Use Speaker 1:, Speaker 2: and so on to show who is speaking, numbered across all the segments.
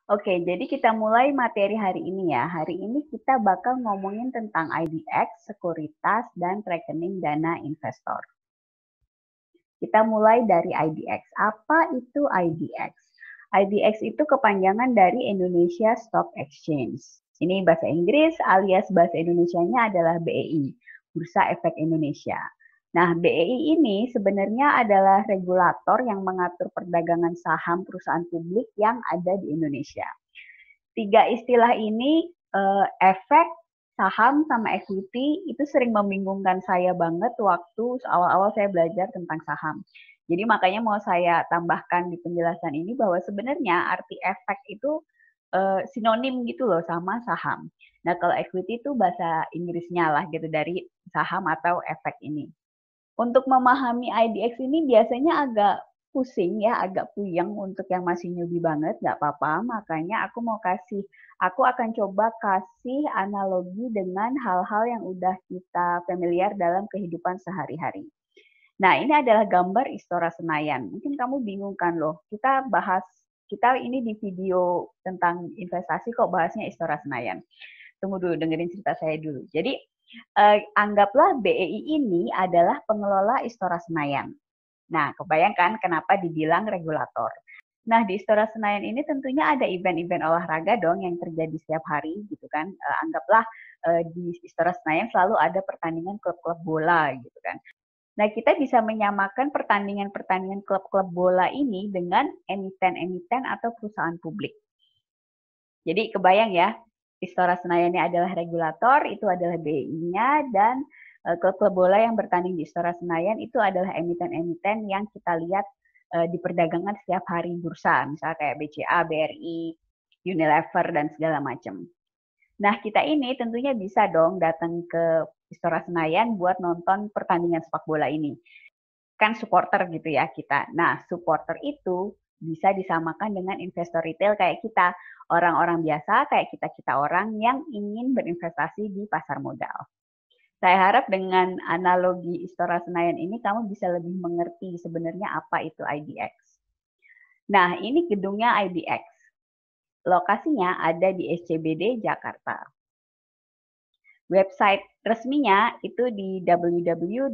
Speaker 1: Oke, jadi kita mulai materi hari ini ya. Hari ini kita bakal ngomongin tentang IDX, sekuritas, dan rekening dana investor. Kita mulai dari IDX. Apa itu IDX? IDX itu kepanjangan dari Indonesia Stock Exchange. Ini bahasa Inggris alias bahasa Indonesianya adalah BEI, Bursa Efek Indonesia. Nah, BEI ini sebenarnya adalah regulator yang mengatur perdagangan saham perusahaan publik yang ada di Indonesia. Tiga istilah ini, efek, saham, sama equity, itu sering membingungkan saya banget waktu awal-awal saya belajar tentang saham. Jadi makanya mau saya tambahkan di penjelasan ini bahwa sebenarnya arti efek itu sinonim gitu loh sama saham. Nah, kalau equity itu bahasa Inggrisnya lah gitu dari saham atau efek ini. Untuk memahami IDX ini biasanya agak pusing ya, agak puyeng untuk yang masih newbie banget, nggak apa-apa. Makanya aku akan coba kasih analogi dengan hal-hal yang udah kita familiar dalam kehidupan sehari-hari. Nah, ini adalah gambar Istora Senayan. Mungkin kamu bingung kan loh, kita ini di video tentang investasi kok bahasnya Istora Senayan. Tunggu dulu, dengerin cerita saya dulu. Jadi, anggaplah BEI ini adalah pengelola Istora Senayan. Nah, kebayangkan kenapa dibilang regulator. Nah, di Istora Senayan ini tentunya ada event-event olahraga dong yang terjadi setiap hari gitu kan. Anggaplah di Istora Senayan selalu ada pertandingan klub-klub bola gitu kan. Nah, kita bisa menyamakan pertandingan-pertandingan klub-klub bola ini dengan emiten-emiten atau perusahaan publik. Jadi kebayang ya, Istora Senayan ini adalah regulator, itu adalah BI-nya, dan klub-klub bola yang bertanding di Istora Senayan itu adalah emiten-emiten yang kita lihat diperdagangkan setiap hari bursa, misalnya kayak BCA, BRI, Unilever, dan segala macam. Nah, kita ini tentunya bisa dong datang ke Istora Senayan buat nonton pertandingan sepak bola ini. Kan supporter gitu ya kita. Nah, supporter itu bisa disamakan dengan investor retail kayak kita. Orang-orang biasa kayak kita-kita orang yang ingin berinvestasi di pasar modal. Saya harap dengan analogi Istora Senayan ini kamu bisa lebih mengerti sebenarnya apa itu IDX. Nah, ini gedungnya IDX. Lokasinya ada di SCBD Jakarta. Website resminya itu di www.idx.co.id.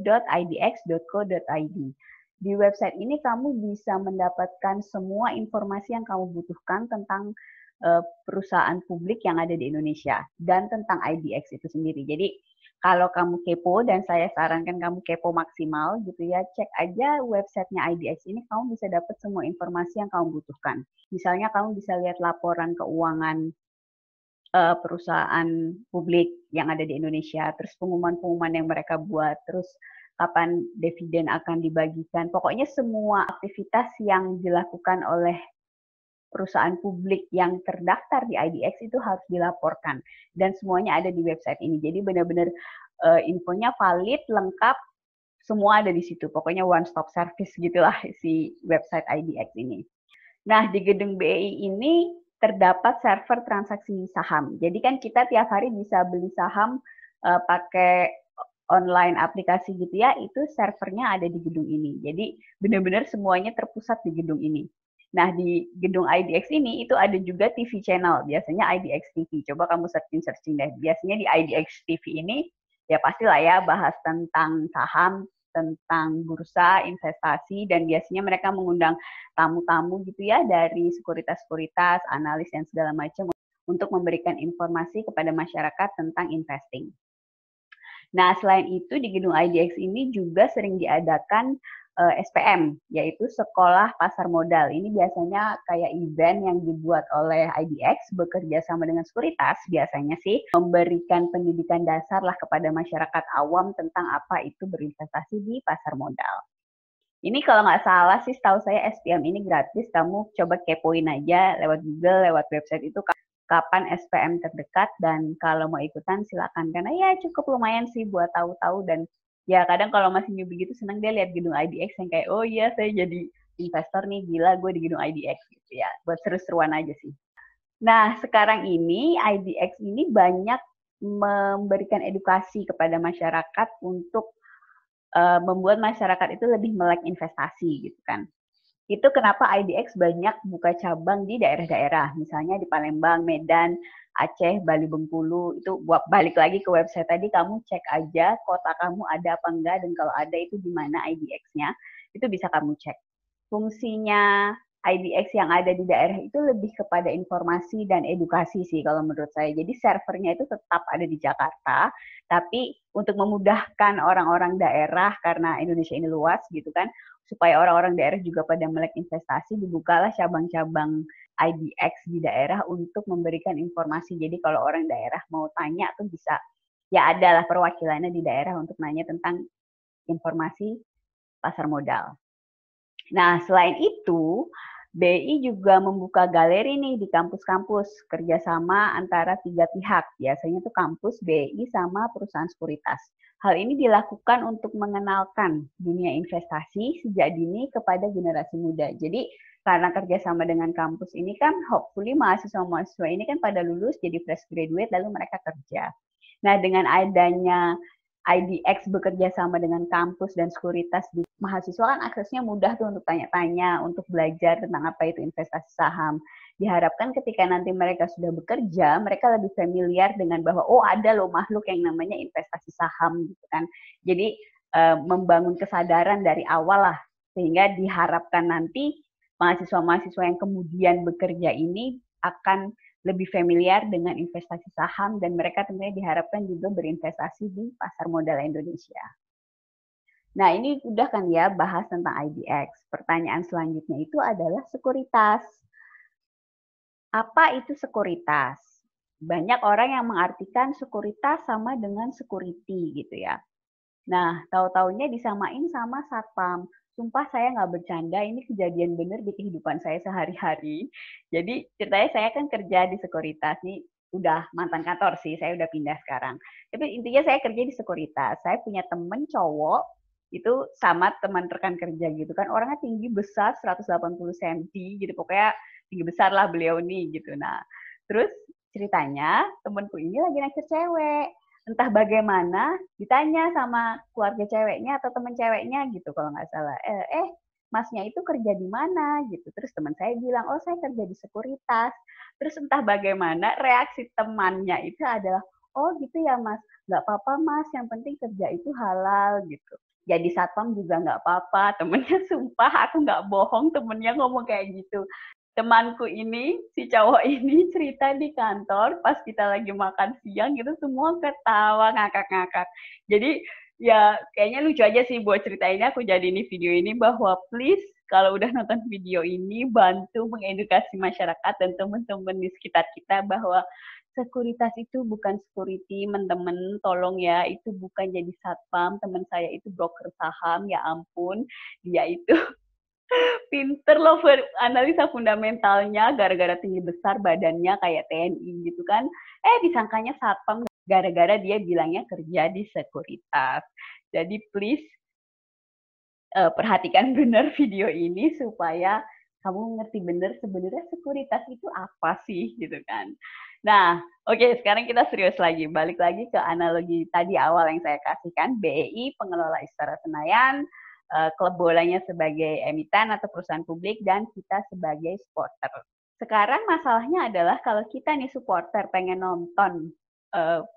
Speaker 1: Di website ini kamu bisa mendapatkan semua informasi yang kamu butuhkan tentang perusahaan publik yang ada di Indonesia dan tentang IDX itu sendiri. Jadi kalau kamu kepo, dan saya sarankan kamu kepo maksimal gitu ya, cek aja websitenya IDX ini, kamu bisa dapat semua informasi yang kamu butuhkan. Misalnya kamu bisa lihat laporan keuangan perusahaan publik yang ada di Indonesia, terus pengumuman-pengumuman yang mereka buat, terus kapan dividen akan dibagikan. Pokoknya semua aktivitas yang dilakukan oleh perusahaan publik yang terdaftar di IDX itu harus dilaporkan. Dan semuanya ada di website ini. Jadi benar-benar infonya valid, lengkap, semua ada di situ. Pokoknya one stop service gitulah si website IDX ini. Nah, di gedung BEI ini terdapat server transaksi saham. Jadi kan kita tiap hari bisa beli saham pakai online aplikasi gitu ya, itu servernya ada di gedung ini. Jadi benar-benar semuanya terpusat di gedung ini. Nah, di gedung IDX ini itu ada juga TV channel, biasanya IDX TV. Coba kamu searching-searching deh. Biasanya di IDX TV ini ya pastilah ya bahas tentang saham, tentang bursa, investasi, dan biasanya mereka mengundang tamu-tamu gitu ya dari sekuritas-sekuritas, analis, dan segala macam untuk memberikan informasi kepada masyarakat tentang investing. Nah, selain itu di gedung IDX ini juga sering diadakan SPM, yaitu Sekolah Pasar Modal. Ini biasanya kayak event yang dibuat oleh IDX bekerja sama dengan sekuritas, biasanya sih memberikan pendidikan dasar lah kepada masyarakat awam tentang apa itu berinvestasi di pasar modal. Ini kalau nggak salah sih, setahu saya SPM ini gratis. Kamu coba kepoin aja lewat Google, lewat website itu kapan SPM terdekat, dan kalau mau ikutan silakan. Karena ya cukup lumayan sih buat tahu-tahu, dan ya kadang kalau masih newbie gitu senang dia lihat gedung IDX yang kayak, oh iya saya jadi investor nih, gila gue di gedung IDX gitu ya. Buat seru-seruan aja sih. Nah, sekarang ini IDX ini banyak memberikan edukasi kepada masyarakat untuk membuat masyarakat itu lebih melek investasi gitu kan. Itu kenapa IDX banyak buka cabang di daerah-daerah, misalnya di Palembang, Medan, Aceh, Bali, Bengkulu. Itu buat balik lagi ke website tadi, kamu cek aja kota kamu ada apa enggak, dan kalau ada itu di mana IDX-nya, itu bisa kamu cek. Fungsinya IDX yang ada di daerah itu lebih kepada informasi dan edukasi sih kalau menurut saya. Jadi servernya itu tetap ada di Jakarta, tapi untuk memudahkan orang-orang daerah karena Indonesia ini luas gitu kan, supaya orang-orang daerah juga pada melek investasi, dibukalah cabang-cabang IDX di daerah untuk memberikan informasi. Jadi kalau orang daerah mau tanya tuh bisa, ya adalah perwakilannya di daerah untuk nanya tentang informasi pasar modal. Nah, selain itu, BI juga membuka galeri nih di kampus-kampus, kerjasama antara 3 pihak. Biasanya itu kampus, BI, sama perusahaan sekuritas. Hal ini dilakukan untuk mengenalkan dunia investasi sejak dini kepada generasi muda. Jadi, karena kerjasama dengan kampus ini kan, hopefully mahasiswa-mahasiswa ini kan pada lulus jadi fresh graduate, lalu mereka kerja. Nah, dengan adanya IDX bekerja sama dengan kampus dan sekuritas di mahasiswa kan aksesnya mudah tuh untuk tanya-tanya, untuk belajar tentang apa itu investasi saham. Diharapkan ketika nanti mereka sudah bekerja, mereka lebih familiar dengan bahwa oh ada loh makhluk yang namanya investasi saham gitu kan. Jadi membangun kesadaran dari awal lah, sehingga diharapkan nanti mahasiswa-mahasiswa yang kemudian bekerja ini akan lebih familiar dengan investasi saham, dan mereka tentunya diharapkan juga berinvestasi di pasar modal Indonesia. Nah, ini udah kan ya bahas tentang IDX. Pertanyaan selanjutnya itu adalah sekuritas. Apa itu sekuritas? Banyak orang yang mengartikan sekuritas sama dengan security gitu ya. Nah, tahu-taunya disamain sama satpam. Sumpah saya nggak bercanda, ini kejadian bener di kehidupan saya sehari-hari. Jadi ceritanya saya kan kerja di sekuritas nih, udah mantan kantor sih, saya udah pindah sekarang. Tapi intinya saya kerja di sekuritas. Saya punya temen cowok, itu sama teman rekan kerja gitu kan. Orangnya tinggi besar, 180 cm gitu. Pokoknya tinggi besar lah beliau nih gitu. Nah, terus ceritanya temenku ini lagi naksir cewek. Entah bagaimana ditanya sama keluarga ceweknya atau teman ceweknya gitu kalau nggak salah, masnya itu kerja di mana gitu. Terus teman saya bilang, oh saya kerja di sekuritas. Terus entah bagaimana reaksi temannya itu adalah, oh gitu ya mas, nggak apa-apa mas, yang penting kerja itu halal gitu. Jadi satpam juga nggak apa-apa. Temennya sumpah aku nggak bohong, temennya ngomong kayak gitu. Temanku ini, si cowok ini cerita di kantor pas kita lagi makan siang gitu, semua ketawa ngakak-ngakak. Jadi ya kayaknya lucu aja sih buat cerita ini, aku jadi ini video ini bahwa please kalau udah nonton video ini bantu mengedukasi masyarakat dan teman-teman di sekitar kita bahwa sekuritas itu bukan security, teman-teman tolong ya, itu bukan jadi satpam, teman saya itu broker saham, ya ampun, dia itu pinter loh analisa fundamentalnya gara-gara tinggi besar badannya kayak TNI gitu kan. Disangkanya satpam gara-gara dia bilangnya kerja di sekuritas. Jadi please perhatikan benar video ini supaya kamu ngerti benar sebenarnya sekuritas itu apa sih gitu kan. Nah, oke, sekarang kita serius lagi. Balik lagi ke analogi tadi awal yang saya kasihkan, BEI pengelola Istora Senayan, klub bolanya sebagai emiten atau perusahaan publik, dan kita sebagai supporter. Sekarang masalahnya adalah kalau kita nih supporter pengen nonton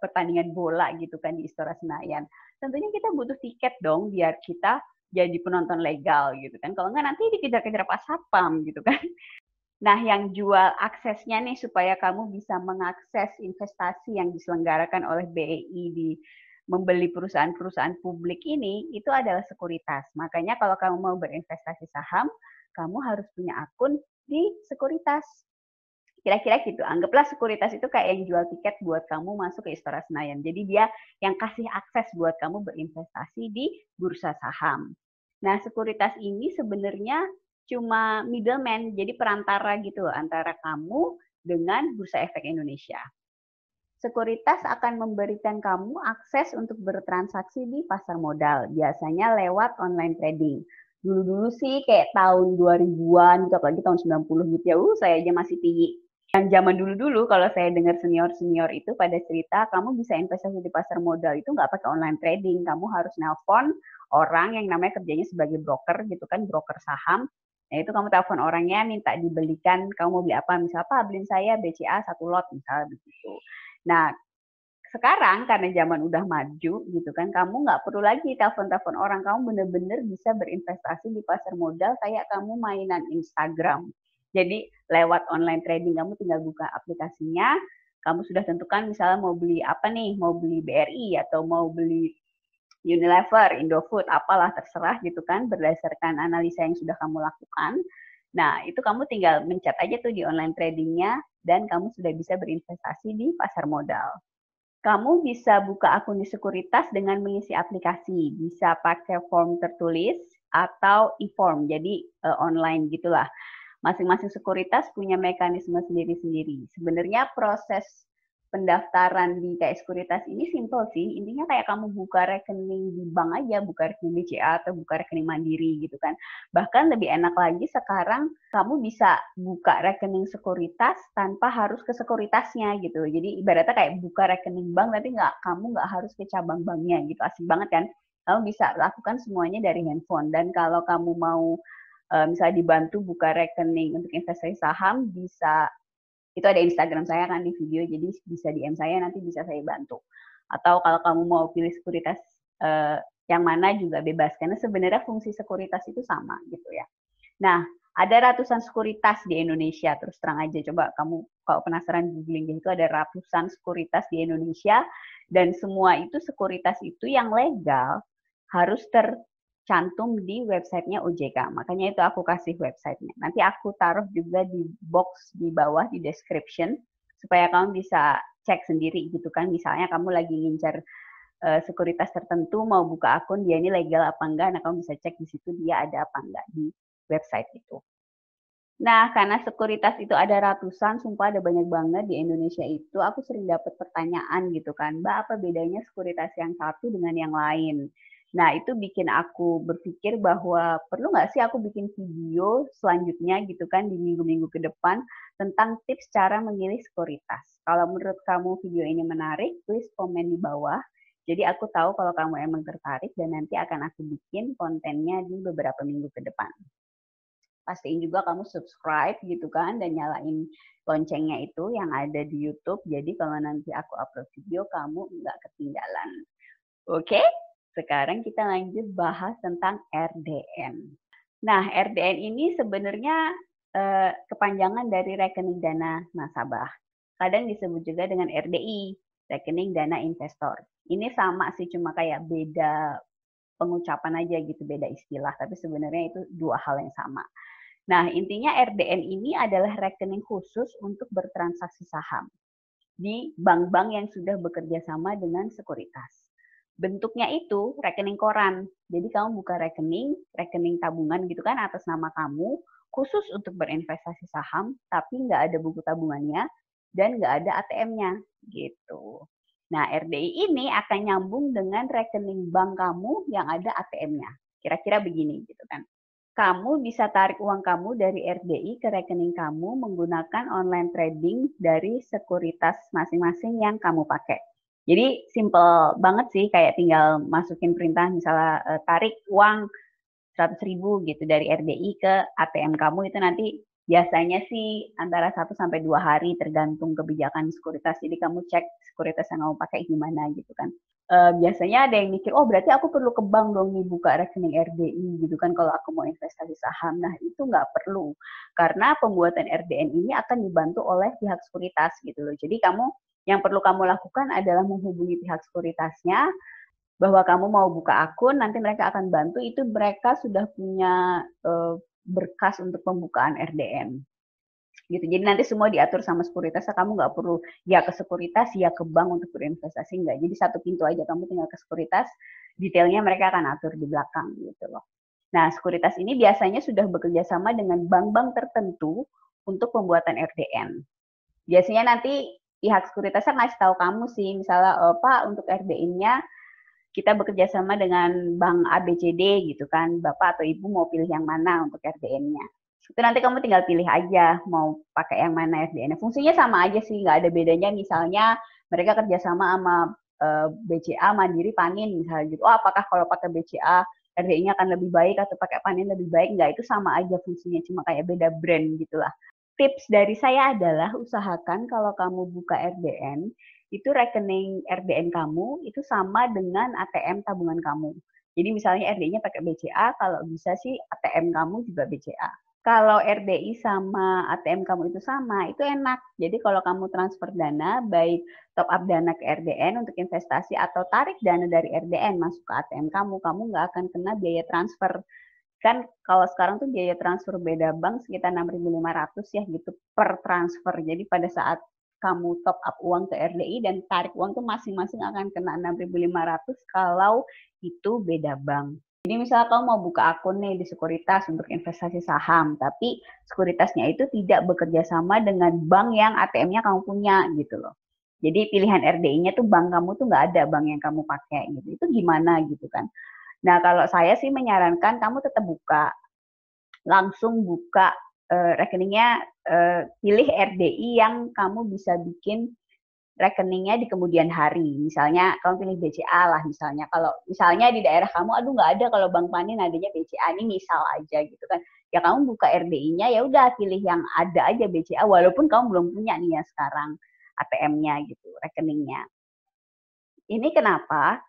Speaker 1: pertandingan bola gitu kan di Istora Senayan, tentunya kita butuh tiket dong biar kita jadi penonton legal gitu kan. Kalau nggak nanti dikejar-kejar pas satpam gitu kan. Nah, yang jual aksesnya nih supaya kamu bisa mengakses investasi yang diselenggarakan oleh BEI di membeli perusahaan-perusahaan publik ini, itu adalah sekuritas. Makanya kalau kamu mau berinvestasi saham, kamu harus punya akun di sekuritas. Kira-kira gitu. Anggaplah sekuritas itu kayak yang jual tiket buat kamu masuk ke Istora Senayan. Jadi dia yang kasih akses buat kamu berinvestasi di bursa saham. Nah, sekuritas ini sebenarnya cuma middleman, jadi perantara gitu antara kamu dengan Bursa Efek Indonesia. Sekuritas akan memberikan kamu akses untuk bertransaksi di pasar modal, biasanya lewat online trading. Dulu-dulu sih kayak tahun 2000-an, apalagi tahun 90 gitu ya, saya aja masih tinggi. Yang zaman dulu-dulu kalau saya dengar senior-senior itu pada cerita, kamu bisa investasi di pasar modal itu nggak pakai online trading, kamu harus nelpon orang yang namanya kerjanya sebagai broker gitu kan, broker saham, Nah, itu kamu telepon orangnya, minta dibelikan, kamu mau beli apa? Misal, Pak, beliin saya BCA 1 lot, misalnya begitu. Nah, sekarang karena zaman udah maju gitu kan, kamu nggak perlu lagi telepon-telepon orang, kamu bener-bener bisa berinvestasi di pasar modal kayak kamu mainan Instagram. Jadi lewat online trading kamu tinggal buka aplikasinya, kamu sudah tentukan misalnya mau beli apa nih, mau beli BRI atau mau beli Unilever, Indofood, apalah terserah gitu kan, berdasarkan analisa yang sudah kamu lakukan. Nah, itu kamu tinggal mencet aja tuh di online tradingnya, dan kamu sudah bisa berinvestasi di pasar modal. Kamu bisa buka akun di sekuritas dengan mengisi aplikasi, bisa pakai form tertulis atau e-form, jadi online gitulah. Masing-masing sekuritas punya mekanisme sendiri-sendiri. Sebenarnya proses pendaftaran di kayak sekuritas ini simple sih. Intinya kayak kamu buka rekening di bank aja, buka rekening BCA atau buka rekening Mandiri gitu kan. Bahkan lebih enak lagi sekarang kamu bisa buka rekening sekuritas tanpa harus ke sekuritasnya gitu. Jadi ibaratnya kayak buka rekening bank, tapi kamu nggak harus ke cabang banknya gitu. Asik banget kan? Kamu bisa lakukan semuanya dari handphone. Dan kalau kamu mau misalnya dibantu buka rekening untuk investasi saham, bisa, itu ada Instagram saya kan di video, jadi bisa DM saya, nanti bisa saya bantu. Atau kalau kamu mau pilih sekuritas yang mana juga bebas, karena sebenarnya fungsi sekuritas itu sama gitu ya. Nah, ada ratusan sekuritas di Indonesia, terus terang aja, coba kamu kalau penasaran googling itu, ada ratusan sekuritas di Indonesia, dan semua itu sekuritas itu yang legal harus cantum di websitenya OJK. Makanya itu aku kasih websitenya. Nanti aku taruh juga di box di bawah di description supaya kamu bisa cek sendiri gitu kan. Misalnya kamu lagi ngincar sekuritas tertentu, mau buka akun, dia ini legal apa enggak, nah kamu bisa cek di situ dia ada apa enggak di website itu. Nah, karena sekuritas itu ada ratusan, sumpah ada banyak banget di Indonesia itu, aku sering dapat pertanyaan gitu kan, Mbak, apa bedanya sekuritas yang satu dengan yang lain? Nah, itu bikin aku berpikir bahwa perlu nggak sih aku bikin video selanjutnya gitu kan di minggu-minggu ke depan tentang tips cara memilih sekuritas. Kalau menurut kamu video ini menarik, please komen di bawah. Jadi aku tahu kalau kamu emang tertarik, dan nanti akan aku bikin kontennya di beberapa minggu ke depan. Pastiin juga kamu subscribe gitu kan, dan nyalain loncengnya itu yang ada di YouTube. Jadi kalau nanti aku upload video, kamu nggak ketinggalan. Oke, sekarang kita lanjut bahas tentang RDN. Nah, RDN ini sebenarnya kepanjangan dari rekening dana nasabah. Kadang disebut juga dengan RDI, rekening dana investor. Ini sama sih, cuma kayak beda pengucapan aja gitu, beda istilah. Tapi sebenarnya itu dua hal yang sama. Nah, intinya RDN ini adalah rekening khusus untuk bertransaksi saham di bank-bank yang sudah bekerja sama dengan sekuritas. Bentuknya itu rekening koran. Jadi kamu buka rekening tabungan gitu kan atas nama kamu, khusus untuk berinvestasi saham, tapi nggak ada buku tabungannya dan nggak ada ATM-nya gitu. Nah, RDI ini akan nyambung dengan rekening bank kamu yang ada ATM-nya. Kira-kira begini gitu kan. Kamu bisa tarik uang kamu dari RDI ke rekening kamu menggunakan online trading dari sekuritas masing-masing yang kamu pakai. Jadi simple banget sih, kayak tinggal masukin perintah misalnya tarik uang 100.000 gitu dari RDI ke ATM kamu, itu nanti biasanya sih antara 1 sampai 2 hari tergantung kebijakan sekuritas. Jadi kamu cek sekuritas yang kamu pakai gimana gitu kan. Biasanya ada yang mikir, oh berarti aku perlu ke bank dong nih buka rekening RDI gitu kan kalau aku mau investasi saham. Nah, itu nggak perlu, karena pembuatan RDN ini akan dibantu oleh pihak sekuritas gitu loh. Jadi yang perlu kamu lakukan adalah menghubungi pihak sekuritasnya bahwa kamu mau buka akun, nanti mereka akan bantu. Itu mereka sudah punya berkas untuk pembukaan RDN. Gitu. Jadi nanti semua diatur sama sekuritas, kamu nggak perlu ya ke sekuritas ya ke bank untuk berinvestasi, nggak. Jadi satu pintu aja, kamu tinggal ke sekuritas, detailnya mereka akan atur di belakang gitu loh. Nah, sekuritas ini biasanya sudah bekerja sama dengan bank-bank tertentu untuk pembuatan RDN. Biasanya nanti pihak sekuritasnya ngasih tahu kamu sih, misalnya Pak, untuk RDN-nya kita bekerja sama dengan bank ABCD gitu kan, Bapak atau Ibu mau pilih yang mana untuk RDN-nya. Itu nanti kamu tinggal pilih aja mau pakai yang mana RDN-nya. Fungsinya sama aja sih, nggak ada bedanya. Misalnya mereka kerjasama sama BCA, Mandiri, Panin misalnya gitu. Oh, apakah kalau pakai BCA RDI-nya akan lebih baik atau pakai Panin lebih baik, enggak, itu sama aja fungsinya, cuma kayak beda brand gitulah. Tips dari saya adalah usahakan kalau kamu buka RDN, itu rekening RDN kamu itu sama dengan ATM tabungan kamu. Jadi misalnya RDI-nya pakai BCA, kalau bisa sih ATM kamu juga BCA. Kalau RDI sama ATM kamu itu sama, itu enak. Jadi kalau kamu transfer dana, baik top up dana ke RDN untuk investasi atau tarik dana dari RDN masuk ke ATM kamu nggak akan kena biaya transfer. Kan kalau sekarang tuh biaya transfer beda bank sekitar 6.500 ya gitu per transfer. Jadi pada saat kamu top up uang ke RDI dan tarik uang tuh masing-masing akan kena 6.500 kalau itu beda bank. Jadi misalnya kamu mau buka akun nih di sekuritas untuk investasi saham, tapi sekuritasnya itu tidak bekerja sama dengan bank yang ATM-nya kamu punya gitu loh. Jadi pilihan RDI-nya tuh bank kamu tuh nggak ada bank yang kamu pakai gitu. Itu gimana gitu kan. Nah kalau saya sih menyarankan kamu tetap langsung buka rekeningnya, pilih RDI yang kamu bisa bikin rekeningnya di kemudian hari. Misalnya kamu pilih BCA lah misalnya. Kalau misalnya di daerah kamu, aduh nggak ada kalau Bank Panin adanya BCA, ini misal aja gitu kan. Ya kamu buka RDI-nya, ya udah pilih yang ada aja BCA, walaupun kamu belum punya nih ya sekarang ATM-nya gitu, rekeningnya. Ini kenapa?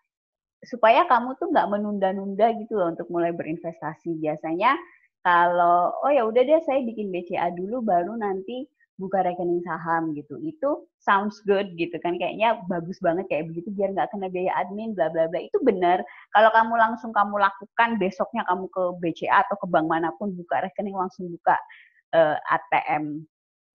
Speaker 1: Supaya kamu tuh nggak menunda-nunda gitu loh untuk mulai berinvestasi. Biasanya kalau, oh ya udah deh saya bikin BCA dulu baru nanti buka rekening saham gitu. Itu sounds good gitu kan, kayaknya bagus banget kayak begitu biar nggak kena biaya admin bla bla bla. Itu benar. Kalau kamu langsung kamu lakukan besoknya kamu ke BCA atau ke bank manapun buka rekening langsung buka ATM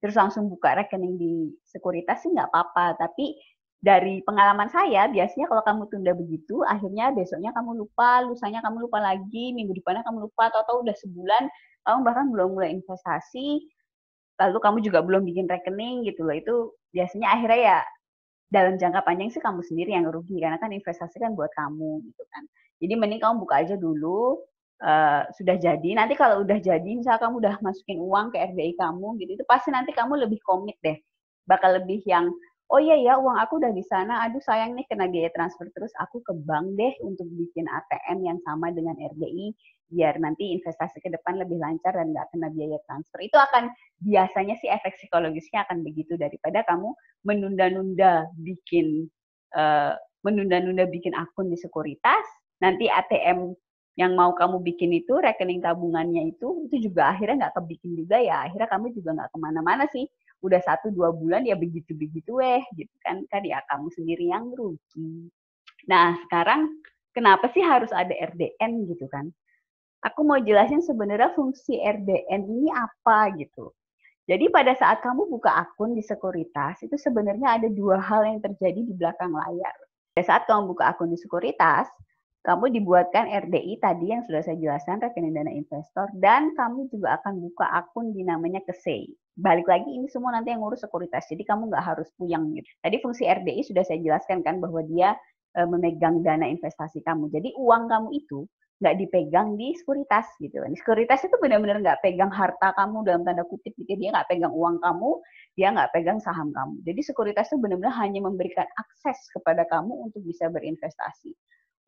Speaker 1: terus langsung buka rekening di sekuritas sih nggak apa-apa. Tapi dari pengalaman saya, biasanya kalau kamu tunda begitu, akhirnya besoknya kamu lupa, lusanya kamu lupa lagi, minggu depannya kamu lupa, atau udah sebulan, kamu bahkan belum mulai investasi, lalu kamu juga belum bikin rekening gitu loh. Itu biasanya akhirnya ya dalam jangka panjang sih kamu sendiri yang rugi, karena kan investasi kan buat kamu gitu kan. Jadi mending kamu buka aja dulu, sudah jadi, nanti kalau udah jadi, misal kamu udah masukin uang ke RDI kamu gitu, itu pasti nanti kamu lebih komit deh. Bakal lebih yang, oh iya ya uang aku udah di sana, aduh sayang nih kena biaya transfer terus, aku ke bank deh untuk bikin ATM yang sama dengan RDI, biar nanti investasi ke depan lebih lancar dan nggak kena biaya transfer. Itu akan, biasanya sih efek psikologisnya akan begitu, daripada kamu menunda-nunda bikin menunda-nunda bikin akun di sekuritas, nanti ATM yang mau kamu bikin itu, rekening tabungannya itu juga akhirnya nggak kebikin juga ya, akhirnya kamu juga nggak kemana-mana sih. Udah 1-2 bulan ya begitu-begitu gitu kan, kan ya kamu sendiri yang rugi. Nah sekarang kenapa sih harus ada RDN gitu kan? Aku mau jelasin sebenarnya fungsi RDN ini apa gitu. Jadi pada saat kamu buka akun di sekuritas, itu sebenarnya ada dua hal yang terjadi di belakang layar. Pada saat kamu buka akun di sekuritas, kamu dibuatkan RDI tadi yang sudah saya jelaskan, rekening dana investor, dan kamu juga akan buka akun di namanya KSEI. Balik lagi, ini semua nanti yang ngurus sekuritas, jadi kamu nggak harus puyeng gitu. Tadi fungsi RDI sudah saya jelaskan kan, bahwa dia memegang dana investasi kamu. Jadi uang kamu itu nggak dipegang di sekuritas gitu. Di sekuritas itu benar-benar nggak pegang harta kamu dalam tanda kutip, gitu. Dia nggak pegang uang kamu, dia nggak pegang saham kamu. Jadi sekuritas itu benar-benar hanya memberikan akses kepada kamu untuk bisa berinvestasi.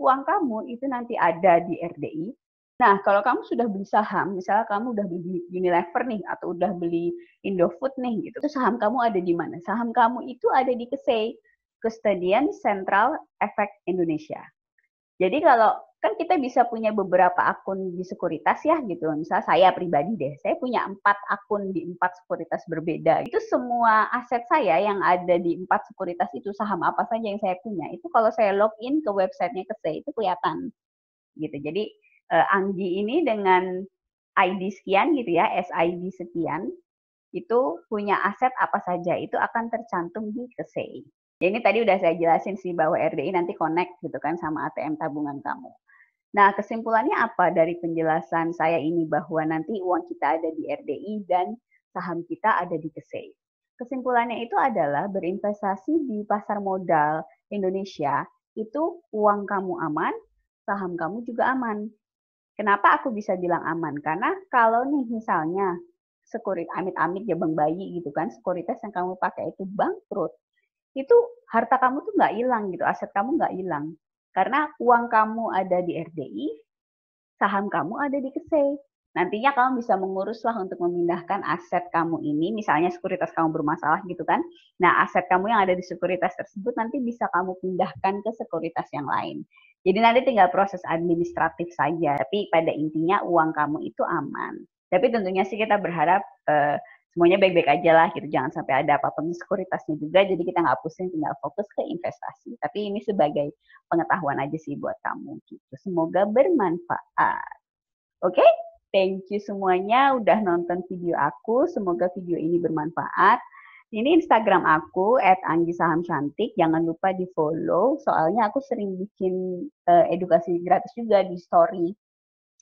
Speaker 1: Uang kamu itu nanti ada di RDI. Nah, kalau kamu sudah beli saham, misalnya kamu udah beli Unilever nih, atau udah beli Indofood nih, gitu. Itu saham kamu ada di mana? Saham kamu itu ada di KSEI, Custodian Central Efek Indonesia. Jadi kalau kan kita bisa punya beberapa akun di sekuritas ya gitu. Misal saya pribadi deh, saya punya 4 akun di 4 sekuritas berbeda. Itu semua aset saya yang ada di 4 sekuritas itu, saham apa saja yang saya punya, itu kalau saya login ke websitenya KSEI itu kelihatan gitu. Jadi Anggi ini dengan ID sekian gitu ya, SID sekian, itu punya aset apa saja, itu akan tercantum di KSEI. Ya ini tadi udah saya jelasin sih bahwa RDI nanti connect gitu kan sama ATM tabungan kamu. Nah, kesimpulannya apa dari penjelasan saya ini, bahwa nanti uang kita ada di RDI dan saham kita ada di KSEI? Kesimpulannya itu adalah berinvestasi di pasar modal Indonesia itu uang kamu aman, saham kamu juga aman. Kenapa aku bisa bilang aman? Karena kalau nih misalnya amit-amit ya bang bayi gitu kan, sekuritas yang kamu pakai itu bangkrut, itu harta kamu tuh nggak hilang gitu, aset kamu nggak hilang. Karena uang kamu ada di RDI, saham kamu ada di Kesei. Nantinya kamu bisa menguruslah untuk memindahkan aset kamu ini, misalnya sekuritas kamu bermasalah gitu kan. Nah, aset kamu yang ada di sekuritas tersebut nanti bisa kamu pindahkan ke sekuritas yang lain. Jadi nanti tinggal proses administratif saja, tapi pada intinya uang kamu itu aman. Tapi tentunya sih kita berharap semuanya baik-baik aja lah gitu, jangan sampai ada apa-apa sekuritasnya juga, jadi kita nggak pusing, tinggal fokus ke investasi. Tapi ini sebagai pengetahuan aja sih buat kamu gitu. Semoga bermanfaat. Oke? Okay? Thank you semuanya udah nonton video aku. Semoga video ini bermanfaat. Ini Instagram aku @anggisahamcantik. Jangan lupa di follow. Soalnya aku sering bikin edukasi gratis juga di story.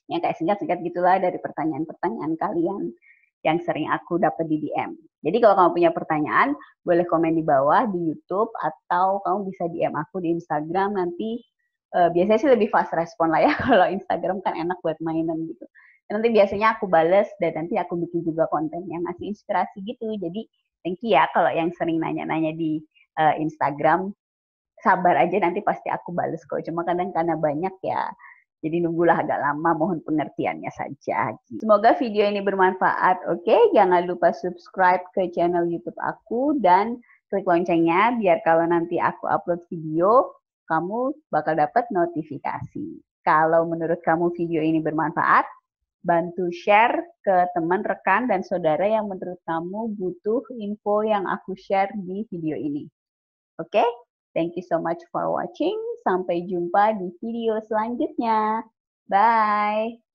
Speaker 1: Yang kayak singkat-singkat gitulah dari pertanyaan-pertanyaan kalian yang sering aku dapat di DM. Jadi kalau kamu punya pertanyaan, boleh komen di bawah di YouTube atau kamu bisa DM aku di Instagram. Nanti biasanya sih lebih fast respon lah ya. Kalau Instagram kan enak buat mainan gitu. Nanti biasanya aku bales dan nanti aku bikin juga konten yang ngasih inspirasi gitu. Jadi thank you ya kalau yang sering nanya-nanya di Instagram. Sabar aja nanti pasti aku bales kok. Cuma kadang karena banyak ya, jadi nunggulah agak lama, mohon pengertiannya saja. Semoga video ini bermanfaat. Oke, jangan lupa subscribe ke channel YouTube aku dan klik loncengnya biar kalau nanti aku upload video, kamu bakal dapat notifikasi. Kalau menurut kamu video ini bermanfaat, bantu share ke teman, rekan, dan saudara yang menurut kamu butuh info yang aku share di video ini. Oke? Thank you so much for watching. Sampai jumpa di video selanjutnya. Bye!